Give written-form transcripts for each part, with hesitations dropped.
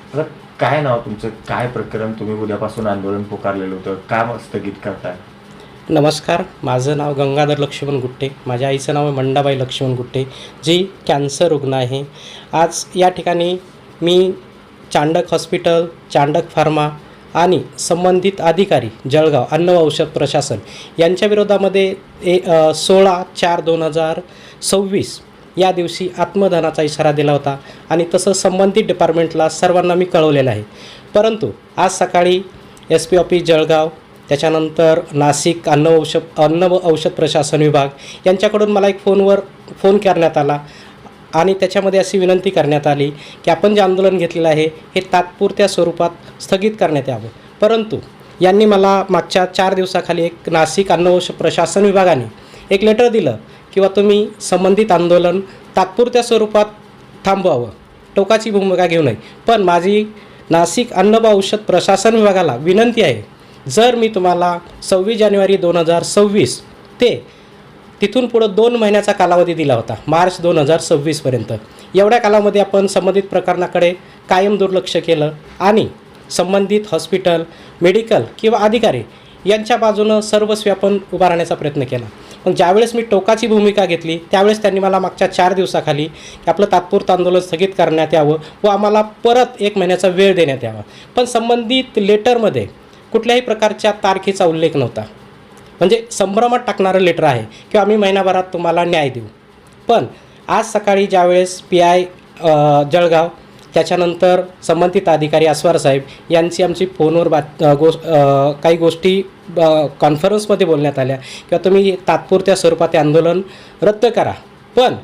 आता काय नाव तुमचं, काय प्रकरण, तुम्ही उद्यापासून आंदोलन पुकारलेलं होतं, का स्थगित करताय? नमस्कार, माझं नाव गंगाधर लक्ष्मण गुट्टे. माझ्या आईचं नाव आहे मंडाबाई लक्ष्मण गुट्टे, जी कॅन्सर रुग्ण आहे. आज या ठिकाणी मी चांडक हॉस्पिटल, चांडक फार्मा आणि संबंधित अधिकारी जळगाव अन्न व औषध प्रशासन यांच्या विरोधामध्ये 16/4/2026 या दिवशी आत्मदहनाचा इशारा दिला होता आणि तसं संबंधित डिपार्टमेंटला सर्वांना मी कळवलेलं आहे. परंतु आज सकाळी SP ऑफिस जळगाव, त्याच्यानंतर नाशिक अन्न व औषध प्रशासन विभाग यांच्याकडून मला एक फोन करण्यात आला आणि त्याच्यामध्ये अशी विनंती करण्यात आली की आपण जे आंदोलन घेतलेलं आहे हे तात्पुरत्या स्वरूपात स्थगित करण्यात यावं. परंतु यांनी मला मागच्या 4 दिवसाखाली एक नाशिक अन्न व औषध प्रशासन विभागाने एक लेटर दिलं किंवा तुम्ही संबंधित आंदोलन तात्पुरत्या स्वरूपात थांबवावं, टोकाची भूमिका घेऊ नये. पण माझी नाशिक अन्न व औषध प्रशासन विभागाला विनंती आहे, जर मी तुम्हाला 26 जानेवारी 2026 ते तिथून पुढं 2 महिन्याचा कालावधी दिला होता, मार्च 2026पर्यंत, एवढ्या कालामध्ये आपण संबंधित प्रकरणाकडे कायम दुर्लक्ष केलं आणि संबंधित हॉस्पिटल, मेडिकल किंवा अधिकारी यांच्या बाजूनं सर्वस्वी आपण उभा राहण्याचा प्रयत्न केला. मग ज्यावेळेस मी टोकाची भूमिका घेतली त्यावेळेस त्यांनी मला मागच्या 4 दिवसाखाली की आपलं तात्पुरतं आंदोलन स्थगित करण्यात यावं व आम्हाला परत 1 महिन्याचा वेळ देण्यात यावा. पण संबंधित लेटरमध्ये कुठल्याही प्रकारच्या तारखेचा उल्लेख नव्हता. म्हणजे संभ्रमात टाकणारं लेटर आहे किंवा आम्ही महिनाभरात तुम्हाला न्याय देऊ. पण आज सकाळी ज्यावेळेस PI जळगाव, त्याच्यानंतर संबंधित अधिकारी आस्वार साहेब यांची आमची फोनवर काही गोष्टी कॉन्फरन्समध्ये बोलण्यात आल्या किंवा तुम्ही तात्पुरत्या स्वरूपात आंदोलन रद्द करा. पण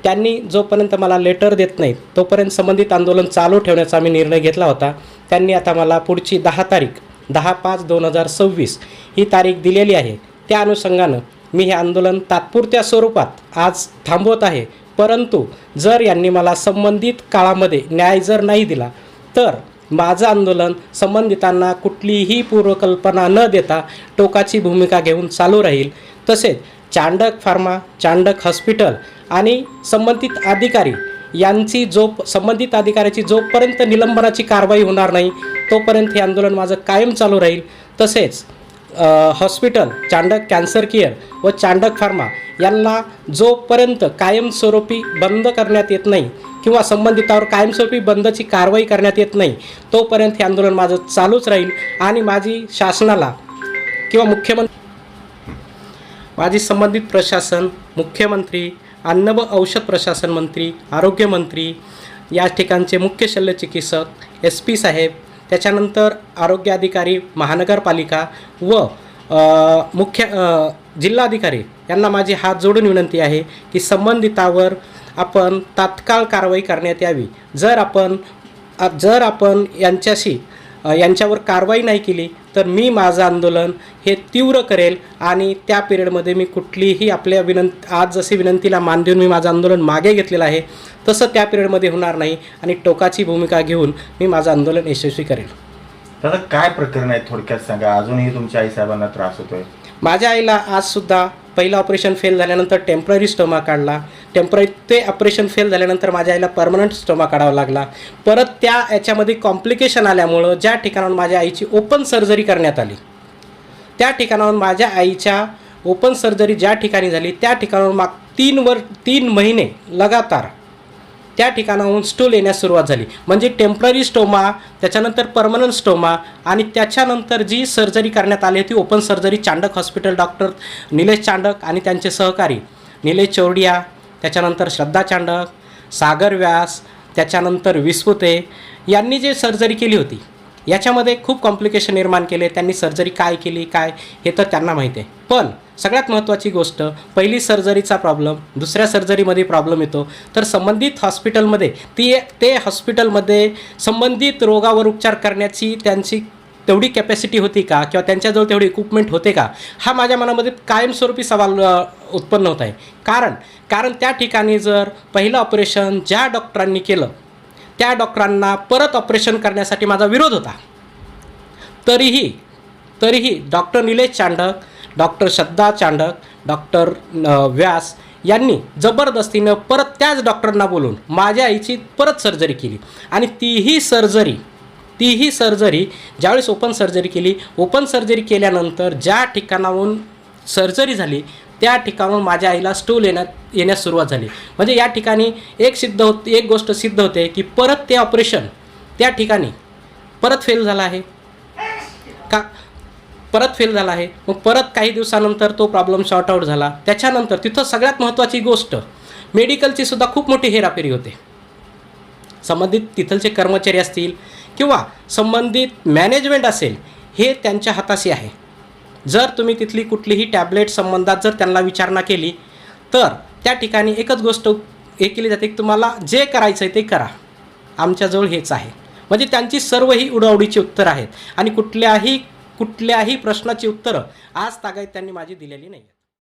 त्यांनी जोपर्यंत मला लेटर देत नाहीत तोपर्यंत संबंधित आंदोलन चालू ठेवण्याचा आम्ही निर्णय घेतला होता. त्यांनी आता मला पुढची 10 तारीख 10/5/2026 ही तारीख दिलेली आहे. त्या अनुषंगानं मी हे आंदोलन तात्पुरत्या स्वरूपात आज थांबवत आहे. परंतु जर यांनी मला संबंधित काळामध्ये न्याय जर नाही दिला तर माझं आंदोलन संबंधितांना कुठलीही पूर्वकल्पना न देता टोकाची भूमिका घेऊन चालू राहील. तसेच चांडक फार्मा, चांडक हॉस्पिटल आणि संबंधित अधिकारी यांची संबंधित अधिकाऱ्याची जोपर्यंत निलंबनाची कारवाई होणार नाही तोपर्यंत हे आंदोलन माझं कायम चालू राहील. तसेच हॉस्पिटल, चांडक कॅन्सर केअर व चांडक फार्मा यांना जोपर्यंत कायमस्वरूपी बंद करण्यात येत नाही किंवा संबंधितावर कायमस्वरूपी बंदची कारवाई करण्यात येत नाही तोपर्यंत हे आंदोलन माझं चालूच राहील. आणि माझी शासनाला किंवा माझी संबंधित प्रशासन, मुख्यमंत्री, अन्न व औषध प्रशासन मंत्री, आरोग्यमंत्री, या ठिकाणचे मुख्य शल्यचिकित्सक, SP साहेब, त्याच्यानंतर आरोग्य अधिकारी महानगरपालिका व जिल्हाधिकारी यांना माझी हात जोडून विनंती आहे की संबंधितावर आपण तात्काळ कारवाई करण्यात यावी. जर आपण यांच्यावर कारवाई नाही केली तर मी माझं आंदोलन हे तीव्र करेल आणि त्या पिरियडमध्ये मी कुठलीही आज जशी विनंतीला मान देऊन मी माझं आंदोलन मागे घेतलेलं आहे तसं त्या पिरियडमध्ये होणार नाही आणि टोकाची भूमिका घेऊन मी माझं आंदोलन यशस्वी करेल. दादा, काय प्रकरण आहे थोडक्यात सांगा. अजूनही तुमच्या आईसाहेबांना त्रास होतोय? माझ्या आईला आजसुद्धा पहिलं ऑपरेशन फेल झाल्यानंतर टेम्पररी स्टोमा काढला. ते ऑपरेशन फेल झाल्यानंतर माझ्या आईला परमनंट स्टोमा काढावा लागला. परत याच्यामध्ये कॉम्प्लिकेशन आल्यामुळं ज्या ठिकाणाहून माझ्या आईची ओपन सर्जरी करण्यात आली त्या ठिकाणाहून माझ्या आईच्या ओपन सर्जरी ज्या ठिकाणी झाली त्या ठिकाणाहून 3 महिने लगातार त्या ठिकाणाहून स्टूल येण्यास सुरुवात झाली. म्हणजे टेम्पररी स्टोमा, त्याच्यानंतर परमनंट स्टोमा आणि त्याच्यानंतर जी सर्जरी करण्यात आली होती open surgery Chandak hospital, doctor Nilesh Chandak आणि त्यांचे सहकारी निलेश चौडिया, त्याच्यानंतर श्रद्धा चांडक, सागर व्यास, त्याच्यानंतर विस्पुते यांनी जे सर्जरी केली होती याच्यामध्ये खूप कॉम्प्लिकेशन निर्माण केले. त्यांनी सर्जरी काय केली हे तर त्यांना माहिती आहे. पण सगळ्यात महत्त्वाची गोष्ट, पहिली सर्जरीचा प्रॉब्लेम, दुसऱ्या सर्जरीमध्ये प्रॉब्लेम येतो तर संबंधित हॉस्पिटलमध्ये ते हॉस्पिटलमध्ये संबंधित रोगावर उपचार करण्याची त्यांची तेवढी कॅपॅसिटी होती का किंवा त्यांच्याजवळ तेवढी इक्विपमेंट होते का, हा माझ्या मनामध्ये कायमस्वरूपी सवाल उत्पन्न होत आहे. कारण त्या ठिकाणी जर पहिलं ऑपरेशन ज्या डॉक्टरांनी केलं त्या डॉक्टरांना परत ऑपरेशन करण्यासाठी माझा विरोध होता. तरीही डॉक्टर निलेश चांडक, डॉक्टर श्रद्धा चांडक, डॉक्टर व्यास यांनी जबरदस्तीनं परत त्याच डॉक्टरांना बोलून माझ्या आईची परत सर्जरी केली आणि तीही सर्जरी ज्यावेळेस ओपन सर्जरी केल्यानंतर ज्या ठिकाणाहून सर्जरी झाली त्या ठिकाणाहून माझ्या आईला स्टूल येण्यास सुरुवात झाली. म्हणजे या ठिकाणी एक गोष्ट सिद्ध होते की परत ते ऑपरेशन त्या ठिकाणी परत फेल झाला आहे का, परत फेल झाला आहे. मग परत काही दिवसानंतर तो प्रॉब्लेम सॉर्ट आऊट झाला. त्याच्यानंतर तिथं सगळ्यात महत्त्वाची गोष्ट मेडिकलची सुद्धा खूप मोठी हेराफेरी होते. संबंधित तिथलचे कर्मचारी असतील किंवा संबंधित मॅनेजमेंट असेल हे त्यांच्या हाताशी आहे. जर तुम्ही तिथली कुठलीही टॅबलेट संबंधात जर त्यांना विचारणा केली तर त्या ठिकाणी एकच गोष्ट हे केली जाते की तुम्हाला जे करायचं आहे ते करा, आमच्याजवळ हेच आहे. म्हणजे त्यांची सर्व ही उडाउडीची उत्तरं आहेत आणि कुठल्याही प्रश्नाची उत्तरं आज तागायत त्यांनी माझी दिलेली नाही.